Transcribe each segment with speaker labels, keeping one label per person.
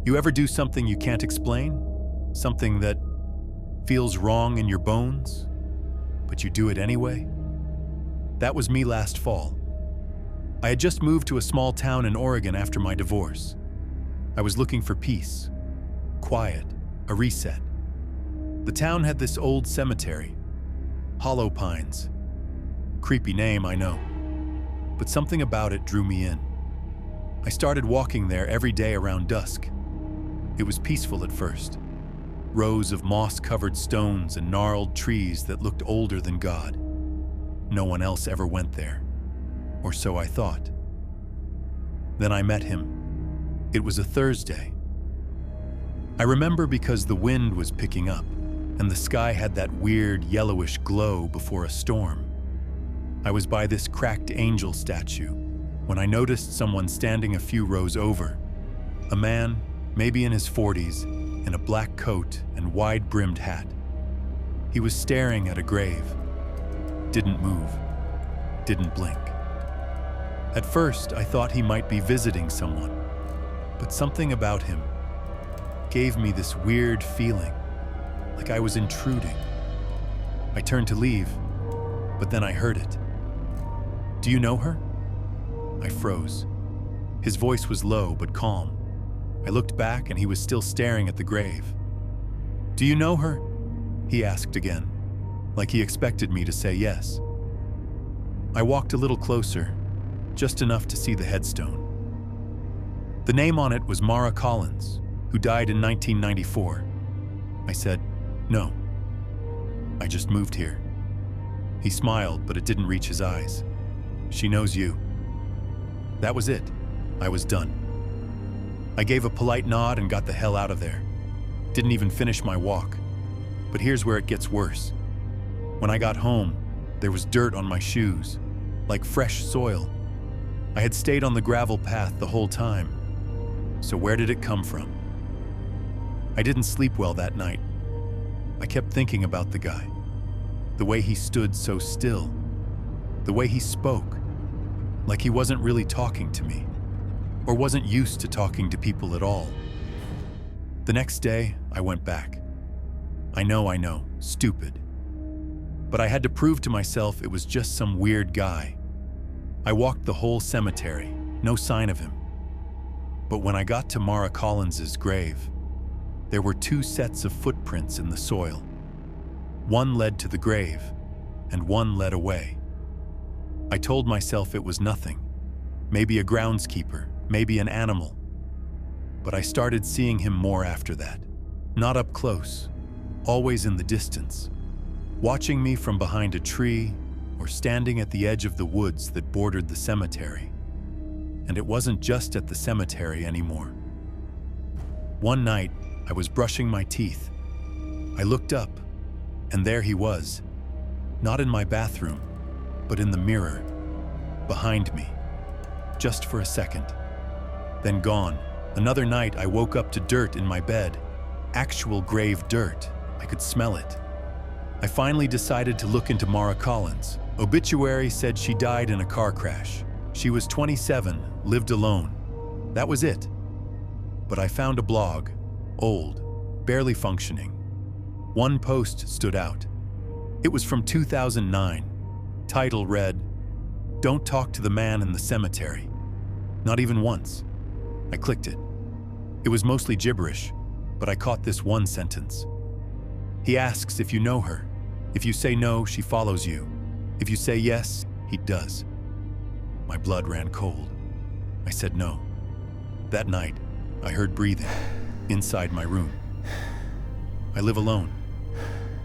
Speaker 1: You ever do something you can't explain? Something that feels wrong in your bones, but you do it anyway? That was me last fall. I had just moved to a small town in Oregon after my divorce. I was looking for peace, quiet, a reset. The town had this old cemetery, Hollow Pines. Creepy name, I know, but something about it drew me in. I started walking there every day around dusk. It was peaceful at first. Rows of moss-covered stones and gnarled trees that looked older than God. No one else ever went there, or so I thought. Then I met him. It was a Thursday. I remember because the wind was picking up, and the sky had that weird yellowish glow before a storm. I was by this cracked angel statue when I noticed someone standing a few rows over. A man, maybe in his 40s, in a black coat and wide-brimmed hat. He was staring at a grave. Didn't move. Didn't blink. At first, I thought he might be visiting someone, but something about him gave me this weird feeling, like I was intruding. I turned to leave, but then I heard it. "Do you know her?" I froze. His voice was low but calm. I looked back and he was still staring at the grave. "Do you know her?" he asked again, like he expected me to say yes. I walked a little closer, just enough to see the headstone. The name on it was Mara Collins, who died in 1994. I said, "No, I just moved here." He smiled, but it didn't reach his eyes. "She knows you." That was it. I was done. I gave a polite nod and got the hell out of there. Didn't even finish my walk. But here's where it gets worse. When I got home, there was dirt on my shoes, like fresh soil. I had stayed on the gravel path the whole time. So where did it come from? I didn't sleep well that night. I kept thinking about the guy. The way he stood so still. The way he spoke. Like he wasn't really talking to me. Or wasn't used to talking to people at all. The next day, I went back. I know, stupid. But I had to prove to myself it was just some weird guy. I walked the whole cemetery, no sign of him. But when I got to Mara Collins's grave, there were 2 sets of footprints in the soil. One led to the grave, and one led away. I told myself it was nothing, maybe a groundskeeper, maybe an animal. But I started seeing him more after that. Not up close, always in the distance, watching me from behind a tree or standing at the edge of the woods that bordered the cemetery. And it wasn't just at the cemetery anymore. One night, I was brushing my teeth. I looked up, and there he was, not in my bathroom, but in the mirror, behind me, just for a second. Then gone. Another night, I woke up to dirt in my bed. Actual grave dirt. I could smell it. I finally decided to look into Mara Collins. Obituary said she died in a car crash. She was 27, lived alone. That was it. But I found a blog, old, barely functioning. One post stood out. It was from 2009. Title read, "Don't talk to the man in the cemetery." Not even once. I clicked it. It was mostly gibberish, but I caught this one sentence. He asks if you know her. If you say no, she follows you. If you say yes, he does. My blood ran cold. I said no. That night, I heard breathing inside my room. I live alone.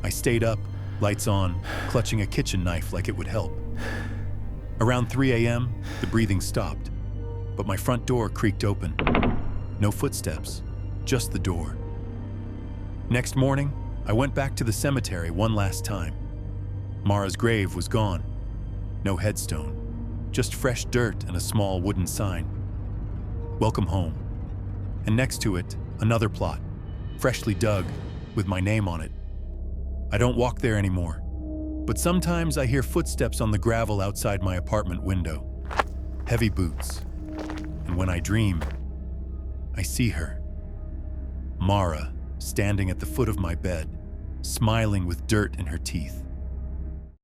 Speaker 1: I stayed up, lights on, clutching a kitchen knife like it would help. Around 3 a.m., the breathing stopped, but my front door creaked open. No footsteps, just the door. Next morning, I went back to the cemetery one last time. Mara's grave was gone. No headstone, just fresh dirt and a small wooden sign. "Welcome home." And next to it, another plot, freshly dug, with my name on it. I don't walk there anymore, but sometimes I hear footsteps on the gravel outside my apartment window. Heavy boots. And when I dream, I see her. Mara, standing at the foot of my bed, smiling with dirt in her teeth.